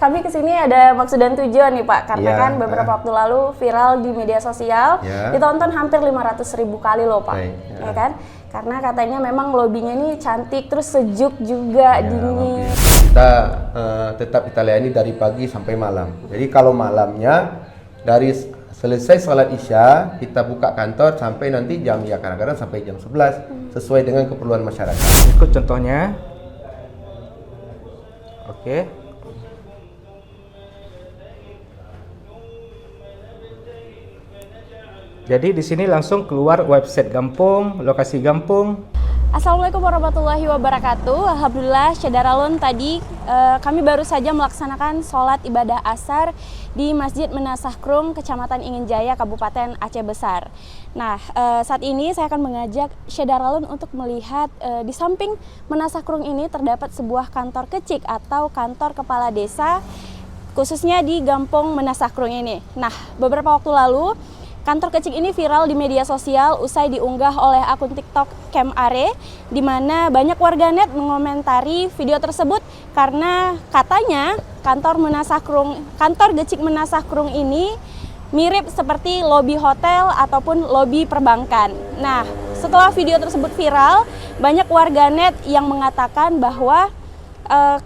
kami kesini ada maksud dan tujuan nih Pak, karena kan beberapa waktu lalu viral di media sosial, ditonton hampir 500.000 kali loh Pak, ya kan? Karena katanya memang lobbynya ini cantik, terus sejuk juga, dingin. Kita tetap kita layani dari pagi sampai malam. Jadi kalau malamnya dari selesai sholat isya kita buka kantor sampai nanti jam kadang-kadang sampai jam 11 sesuai dengan keperluan masyarakat. Ikut contohnya. Oke. Jadi di sini langsung keluar website Gampung, lokasi Gampung. Assalamualaikum warahmatullahi wabarakatuh. Alhamdulillah Syedaralun tadi kami baru saja melaksanakan sholat ibadah asar di Masjid Menasahkrung, Kecamatan Inginjaya, Kabupaten Aceh Besar. Nah, saat ini saya akan mengajak Syedaralun untuk melihat di samping Menasahkrung ini terdapat sebuah kantor kecik atau kantor kepala desa, khususnya di Gampung Menasahkrung ini. Nah, beberapa waktu lalu kantor kecik ini viral di media sosial usai diunggah oleh akun TikTok Kemare, di mana banyak warganet mengomentari video tersebut karena katanya kantor kecik Menasahkrung ini mirip seperti lobi hotel ataupun lobi perbankan. Nah, setelah video tersebut viral, banyak warganet yang mengatakan bahwa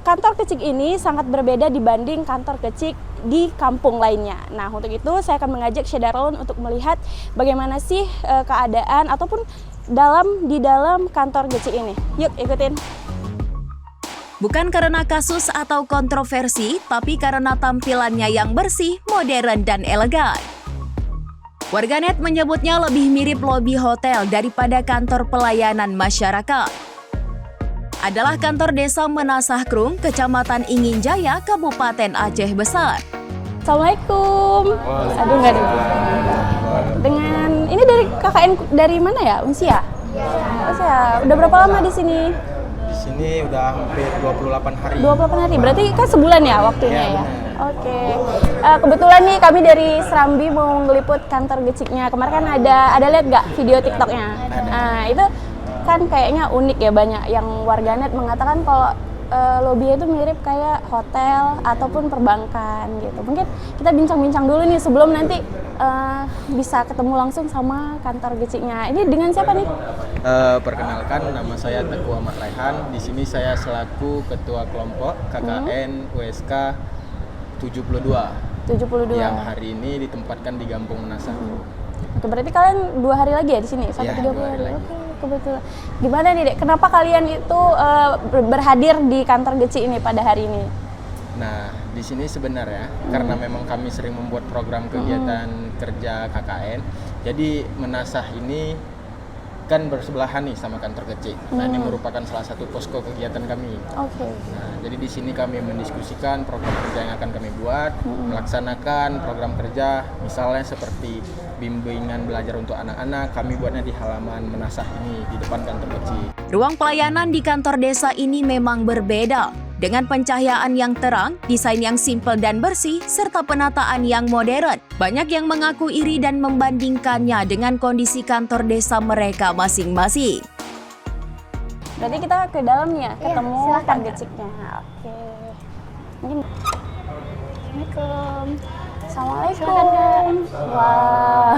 kantor kecik ini sangat berbeda dibanding kantor kecik di kampung lainnya. Nah, untuk itu saya akan mengajak Syedaralun untuk melihat bagaimana sih keadaan ataupun di dalam kantor kecik ini. Yuk, ikutin. Bukan karena kasus atau kontroversi, tapi karena tampilannya yang bersih, modern, dan elegan. Warganet menyebutnya lebih mirip lobi hotel daripada kantor pelayanan masyarakat. Adalah kantor desa Menasahkrung, Kecamatan Inginjaya, Kabupaten Aceh Besar. Assalamualaikum. Aduh, nggak ada. Dengan ini dari KKN dari mana ya? Unsia? Udah berapa lama di sini? Di sini udah hampir 28 hari. 28 hari. Berarti kan sebulan ya waktunya ya? Oke. Kebetulan nih kami dari Serambi mau ngeliput kantor keciknya. Kemarin kan ada lihat nggak video TikToknya? Nah, itu kan kayaknya unik ya, banyak yang warganet mengatakan kalau lobby itu mirip kayak hotel ataupun perbankan gitu. Mungkin kita bincang-bincang dulu nih sebelum nanti bisa ketemu langsung sama kantor keciknya. Ini dengan siapa nih? Perkenalkan, nama saya Teguh Ahmad Raihan. Di sini saya selaku ketua kelompok KKN USK 72. Yang hari ini ditempatkan di Gampung Menasahkrung. Oke, berarti kalian 2 hari lagi ya di sini? Sampai 30 hari. Oke, kebetulan. Gimana nih, Dek? Kenapa kalian itu berhadir di kantor kecik ini pada hari ini? Nah, di sini sebenarnya karena memang kami sering membuat program kegiatan kerja KKN. Jadi Menasah ini kan bersebelahan nih sama kantor kecik. Nah, ini merupakan salah satu posko kegiatan kami. Oke. Nah, jadi di sini kami mendiskusikan program kerja yang akan kami buat, melaksanakan program kerja, misalnya seperti bimbingan belajar untuk anak-anak, kami buatnya di halaman Menasah ini, di depan kantor kecik. Ruang pelayanan di kantor desa ini memang berbeda, dengan pencahayaan yang terang, desain yang simpel dan bersih, serta penataan yang modern. Banyak yang mengaku iri dan membandingkannya dengan kondisi kantor desa mereka masing-masing. Berarti kita ke dalam nih ya, ketemu kantor keciknya. Oke. Mungkin. Assalamualaikum. Assalamualaikum. Wah,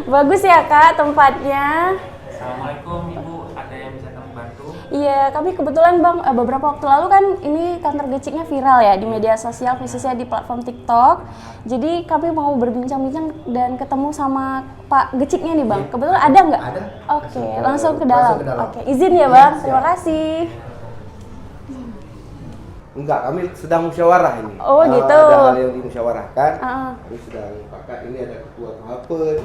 bagus ya Kak tempatnya. Assalamualaikum Ibu, ada yang bisa kami bantu? Iya, kami kebetulan Bang, beberapa waktu lalu kan ini kantor keciknya viral ya di media sosial, khususnya di platform TikTok. Jadi kami mau berbincang-bincang dan ketemu sama Pak Geciknya nih Bang. Kebetulan ada nggak? Ada. Oke, langsung ke dalam. Oke, izin ya Bang, terima kasih. Enggak, kami sedang musyawarah ini. Oh gitu. Ada hal yang dimusyawarahkan. Kami sedang pakat, ini ada ketua Tuhapen,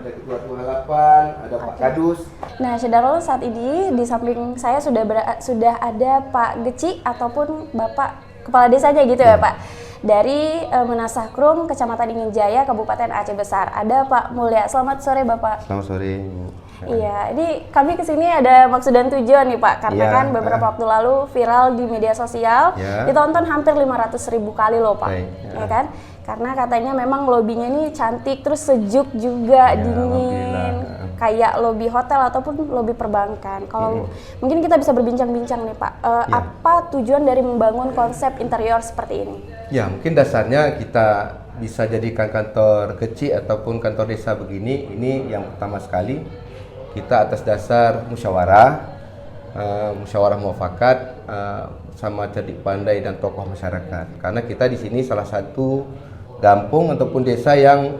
ada ketua Tuhalapan, ada Pak Kadus. Nah, Syedaralun saat ini di samping saya sudah ada Pak Gecik ataupun Bapak Kepala Desanya gitu ya Pak. Dari Menasahkrung, Kecamatan Inginjaya, Kabupaten Aceh Besar. Ada Pak Mulya. Selamat sore Bapak. Selamat sore. Iya, ini kami kesini ada maksud dan tujuan nih Pak, karena kan beberapa waktu lalu viral di media sosial, ditonton hampir 500.000 kali loh Pak, ya kan? Karena katanya memang lobbynya ini cantik, terus sejuk juga, dingin, kayak lobi hotel ataupun lobi perbankan. Kalau mungkin kita bisa berbincang-bincang nih Pak, apa tujuan dari membangun konsep interior seperti ini? Ya, mungkin dasarnya kita bisa jadikan kantor kecil ataupun kantor desa begini. Ini yang pertama sekali kita atas dasar musyawarah mufakat sama cerdik pandai dan tokoh masyarakat. Karena kita di sini salah satu kampung ataupun desa yang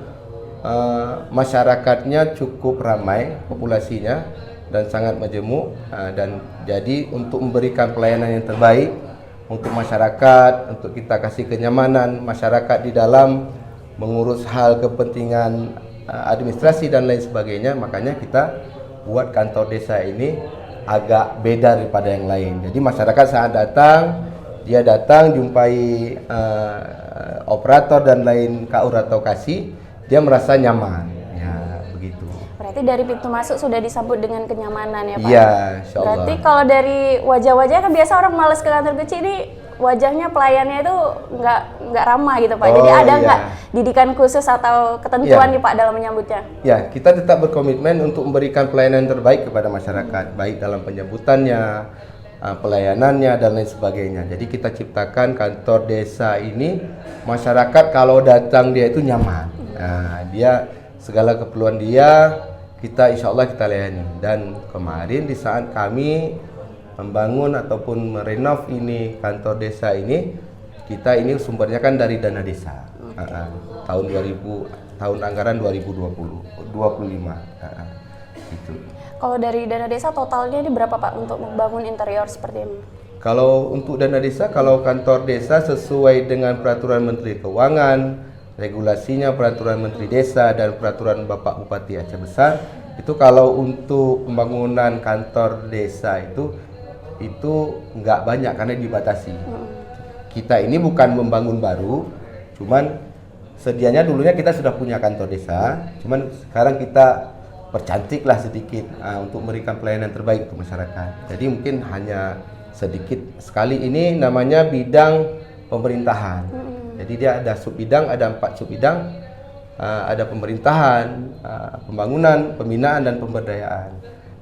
masyarakatnya cukup ramai populasinya dan sangat majemuk, dan jadi untuk memberikan pelayanan yang terbaik untuk masyarakat, untuk kita kasih kenyamanan masyarakat di dalam mengurus hal kepentingan administrasi dan lain sebagainya, makanya kita buat kantor desa ini agak beda daripada yang lain. Jadi masyarakat saat datang, dia datang jumpai operator dan lain KUR atau KASI, dia merasa nyaman. Ya, begitu. Berarti dari pintu masuk sudah disambut dengan kenyamanan ya Pak? Iya, insya Allah. Berarti kalau dari wajah-wajah kan biasa orang males ke kantor kecil ini, wajahnya pelayannya itu nggak ramah gitu Pak. Jadi ada nggak didikan khusus atau ketentuan nih Pak dalam menyambutnya? Ya, kita tetap berkomitmen untuk memberikan pelayanan terbaik kepada masyarakat, baik dalam penyambutannya, pelayanannya dan lain sebagainya. Jadi kita ciptakan kantor desa ini, masyarakat kalau datang dia itu nyaman. Nah, dia segala keperluan dia kita insya Allah kita layani. Dan kemarin di saat kami membangun ataupun merenov ini kantor desa ini, kita ini sumbernya kan dari dana desa. Tahun anggaran 2025. Gitu. Kalau dari dana desa totalnya ini berapa Pak untuk membangun interior seperti ini? Kalau untuk dana desa, kalau kantor desa sesuai dengan peraturan Menteri Keuangan, regulasinya peraturan Menteri Desa dan peraturan Bapak Bupati Aceh Besar, itu kalau untuk pembangunan kantor desa itu nggak banyak karena dibatasi. Kita ini bukan membangun baru, cuman sedianya dulunya kita sudah punya kantor desa, cuman sekarang kita percantiklah sedikit untuk memberikan pelayanan terbaik untuk masyarakat. Jadi mungkin hanya sedikit sekali. Ini namanya bidang pemerintahan. Jadi dia ada sub bidang, ada 4 sub bidang, ada pemerintahan, pembangunan, pembinaan dan pemberdayaan.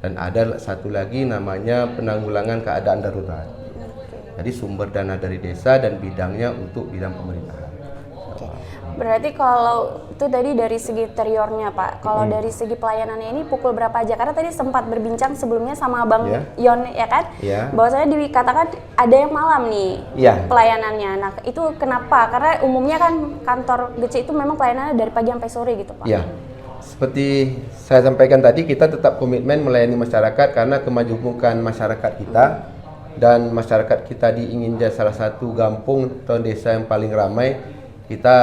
Dan ada satu lagi namanya penanggulangan keadaan darurat. Jadi sumber dana dari desa dan bidangnya untuk bidang pemerintahan. Berarti kalau itu tadi dari segi interiornya Pak, kalau dari segi pelayanannya ini pukul berapa aja? Karena tadi sempat berbincang sebelumnya sama Bang Yon ya kan, bahwasanya dikatakan ada yang malam nih pelayanannya. Nah itu kenapa? Karena umumnya kan kantor GC itu memang pelayanannya dari pagi sampai sore gitu Pak. Ya, seperti saya sampaikan tadi, kita tetap komitmen melayani masyarakat karena kemajemukan masyarakat kita, dan masyarakat kita di Inginjaya salah satu kampung atau desa yang paling ramai. Kita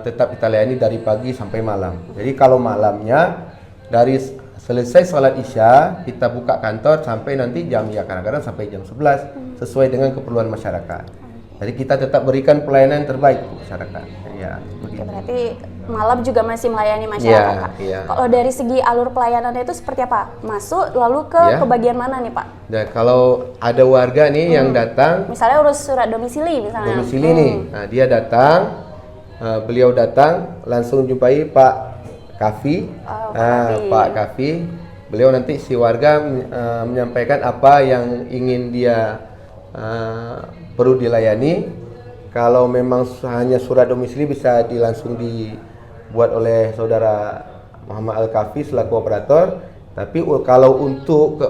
tetap kita layani dari pagi sampai malam. Jadi kalau malamnya dari selesai sholat isya kita buka kantor sampai nanti jam kadang-kadang sampai jam 11 sesuai dengan keperluan masyarakat. Jadi kita tetap berikan pelayanan terbaik untuk masyarakat. Ya, Oke, berarti malam juga masih melayani masyarakat. Kalau dari segi alur pelayanannya itu seperti apa? Masuk lalu ke bagian mana nih Pak? Dan kalau ada warga nih yang datang, misalnya urus surat domisili misalnya. Domisili nih, nah, dia datang, beliau datang langsung jumpai Pak Kafi, Pak Kafi. Beliau nanti si warga menyampaikan apa yang ingin dia perlu dilayani. Kalau memang hanya surat domisili bisa langsung dibuat oleh saudara Muhammad Al-Kafi selaku operator. Tapi kalau untuk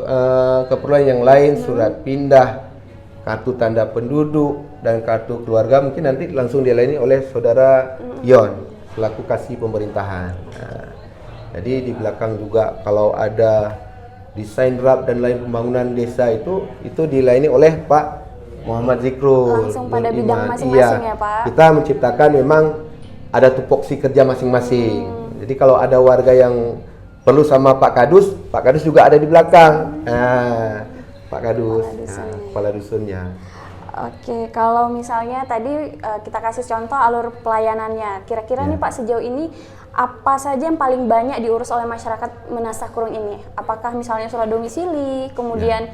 keperluan yang lain, surat pindah, kartu tanda penduduk dan kartu keluarga, mungkin nanti langsung dilayani oleh saudara Yon selaku kasih pemerintahan. Nah, jadi di belakang juga kalau ada desain RAP dan lain pembangunan desa itu dilayani oleh Pak Muhammad Zikrul. Langsung pada bidang masing-masing ya Pak? Kita menciptakan memang ada tupoksi kerja masing-masing. Jadi kalau ada warga yang perlu sama Pak Kadus juga ada di belakang. Pak Kadus, kepala dusunnya. Oke, kalau misalnya tadi kita kasih contoh alur pelayanannya. Kira-kira nih Pak sejauh ini apa saja yang paling banyak diurus oleh masyarakat Menasah Krung ini? Apakah misalnya surat domisili, kemudian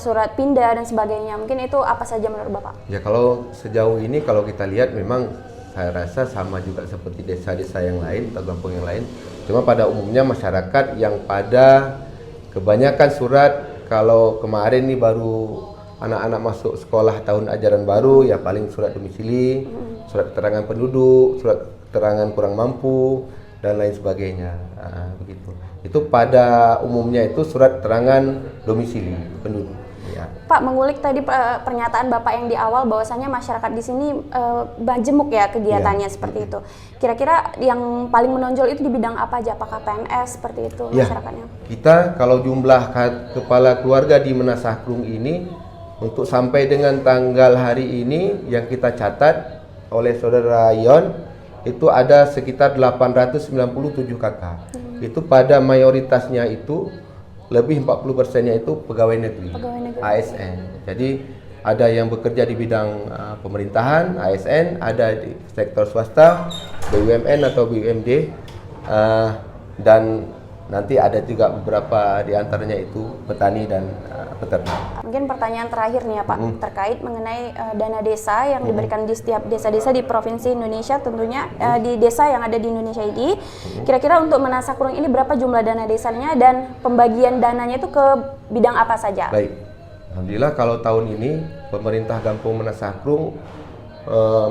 surat pindah dan sebagainya, mungkin itu apa saja menurut Bapak? Ya kalau sejauh ini kalau kita lihat memang saya rasa sama juga seperti desa-desa yang lain atau kampung yang lain. Cuma pada umumnya masyarakat yang pada kebanyakan surat, kalau kemarin nih baru anak-anak masuk sekolah tahun ajaran baru, ya paling surat domisili, surat keterangan penduduk, surat keterangan kurang mampu, dan lain sebagainya. Begitu. Itu pada umumnya itu surat keterangan domisili penduduk. Ya. Pak, mengulik tadi pernyataan Bapak yang di awal bahwasanya masyarakat di sini majemuk ya kegiatannya seperti itu. Kira-kira yang paling menonjol itu di bidang apa aja? Apakah PNS seperti itu masyarakatnya? Kita kalau jumlah kepala keluarga di Menasakrung ini untuk sampai dengan tanggal hari ini yang kita catat oleh Saudara Yon itu ada sekitar 897 kakak. Itu pada mayoritasnya itu lebih 40%-nya itu pegawai negeri, ASN. Jadi ada yang bekerja di bidang pemerintahan, ASN, ada di sektor swasta, BUMN atau BUMD, dan nanti ada juga beberapa di antaranya itu petani dan peternak. Mungkin pertanyaan terakhir nih ya Pak, terkait mengenai dana desa yang diberikan di setiap desa-desa di provinsi Indonesia, tentunya di desa yang ada di Indonesia ini. Kira-kira untuk Menasakrung ini berapa jumlah dana desanya dan pembagian dananya itu ke bidang apa saja? Baik, alhamdulillah kalau tahun ini pemerintah Kampung Menasakrung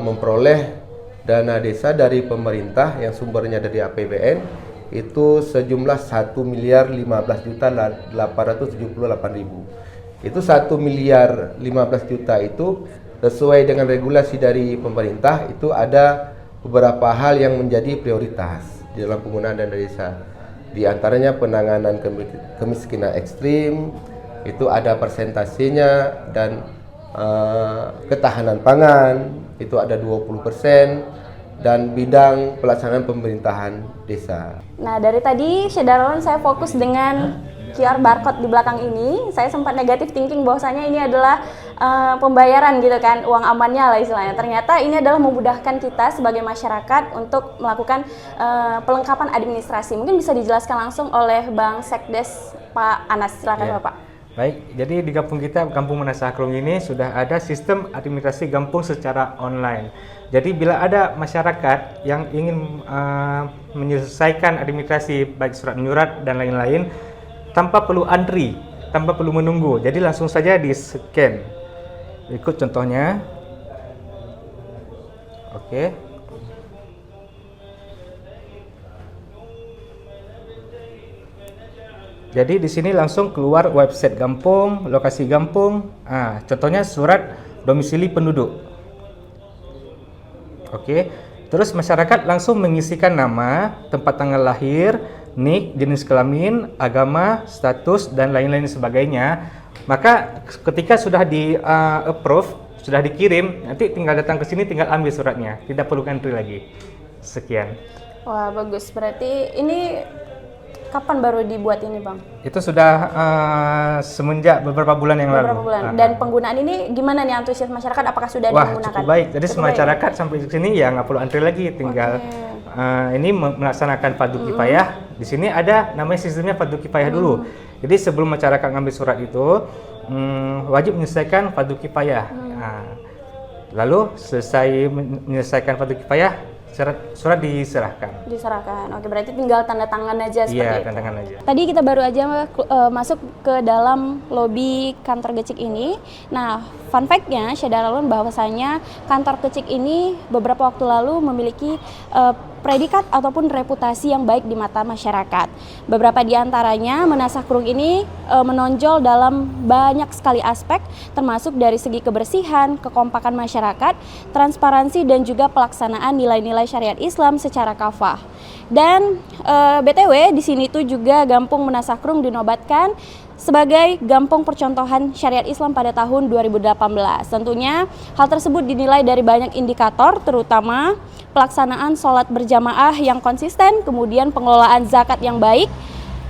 memperoleh dana desa dari pemerintah yang sumbernya dari APBN itu sejumlah 1.015.878.000. Itu 1.015.000.000 itu sesuai dengan regulasi dari pemerintah, itu ada beberapa hal yang menjadi prioritas di dalam penggunaan dana desa. Di antaranya penanganan kemiskinan ekstrim, itu ada persentasenya, dan ketahanan pangan itu ada 20%. Dan bidang pelaksanaan pemerintahan desa. Nah, dari tadi Syedarawan saya fokus dengan QR barcode di belakang ini. Saya sempat negatif thinking bahwasanya ini adalah pembayaran gitu kan, uang amannya lah istilahnya. Ternyata ini adalah memudahkan kita sebagai masyarakat untuk melakukan pelengkapan administrasi. Mungkin bisa dijelaskan langsung oleh Bang Sekdes Pak Anas, silakan Bapak. Baik, jadi di kampung kita, Kampung Menasakrung ini sudah ada sistem administrasi kampung secara online. Jadi bila ada masyarakat yang ingin menyelesaikan administrasi baik surat menyurat dan lain-lain tanpa perlu antri, tanpa perlu menunggu, jadi langsung saja di scan. Ikut contohnya. Oke. Jadi di sini langsung keluar website kampung, lokasi kampung. Contohnya surat domisili penduduk. Oke. Terus masyarakat langsung mengisikan nama, tempat tanggal lahir, nik, jenis kelamin, agama, status, dan lain-lain sebagainya. Maka ketika sudah di approve, sudah dikirim, nanti tinggal datang ke sini, tinggal ambil suratnya. Tidak perlu antri lagi. Sekian. Wah, bagus. Berarti ini kapan baru dibuat ini, Bang? Itu sudah semenjak beberapa bulan yang lalu. Beberapa bulan. Dan penggunaan ini gimana nih antusias masyarakat? Apakah sudah digunakan? Cukup baik. Jadi masyarakat sampai di sini ya nggak perlu antri lagi, tinggal ini melaksanakan fardu kifayah. Di sini ada namanya sistemnya fardu kifayah dulu. Jadi sebelum masyarakat ngambil surat itu wajib menyelesaikan fardu kifayah. Lalu selesai menyelesaikan fardu kifayah, surat diserahkan. Oke, berarti tinggal tanda tangan aja seperti itu. Iya, tanda tangan aja. Tadi kita baru aja masuk ke dalam lobi kantor Gecik ini. Nah, fun fact-nya, Syedarawan, bahwasanya kantor Gecik ini beberapa waktu lalu memiliki predikat ataupun reputasi yang baik di mata masyarakat. Beberapa di antaranya Menasakrung ini menonjol dalam banyak sekali aspek, termasuk dari segi kebersihan, kekompakan masyarakat, transparansi, dan juga pelaksanaan nilai-nilai syariat Islam secara kafah. Dan BTW di sini tuh juga Kampung Menasakrung dinobatkan sebagai Kampung Percontohan Syariat Islam pada tahun 2018. Tentunya hal tersebut dinilai dari banyak indikator, terutama pelaksanaan sholat berjamaah yang konsisten, kemudian pengelolaan zakat yang baik,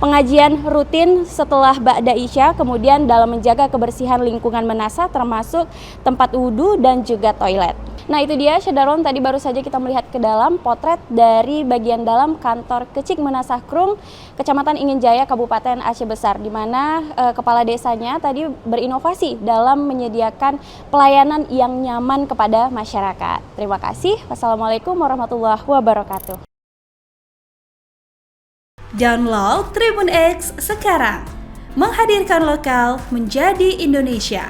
pengajian rutin setelah Ba'da Isya, kemudian dalam menjaga kebersihan lingkungan Menasa termasuk tempat wudhu dan juga toilet. Nah, itu dia Syedarawan, tadi baru saja kita melihat ke dalam potret dari bagian dalam kantor Gecik Menasakrung, Kecamatan Ingin Jaya, Kabupaten Aceh Besar, di mana kepala desanya tadi berinovasi dalam menyediakan pelayanan yang nyaman kepada masyarakat. Terima kasih. Wassalamualaikum warahmatullahi wabarakatuh. Download Tribun X sekarang, menghadirkan lokal menjadi Indonesia.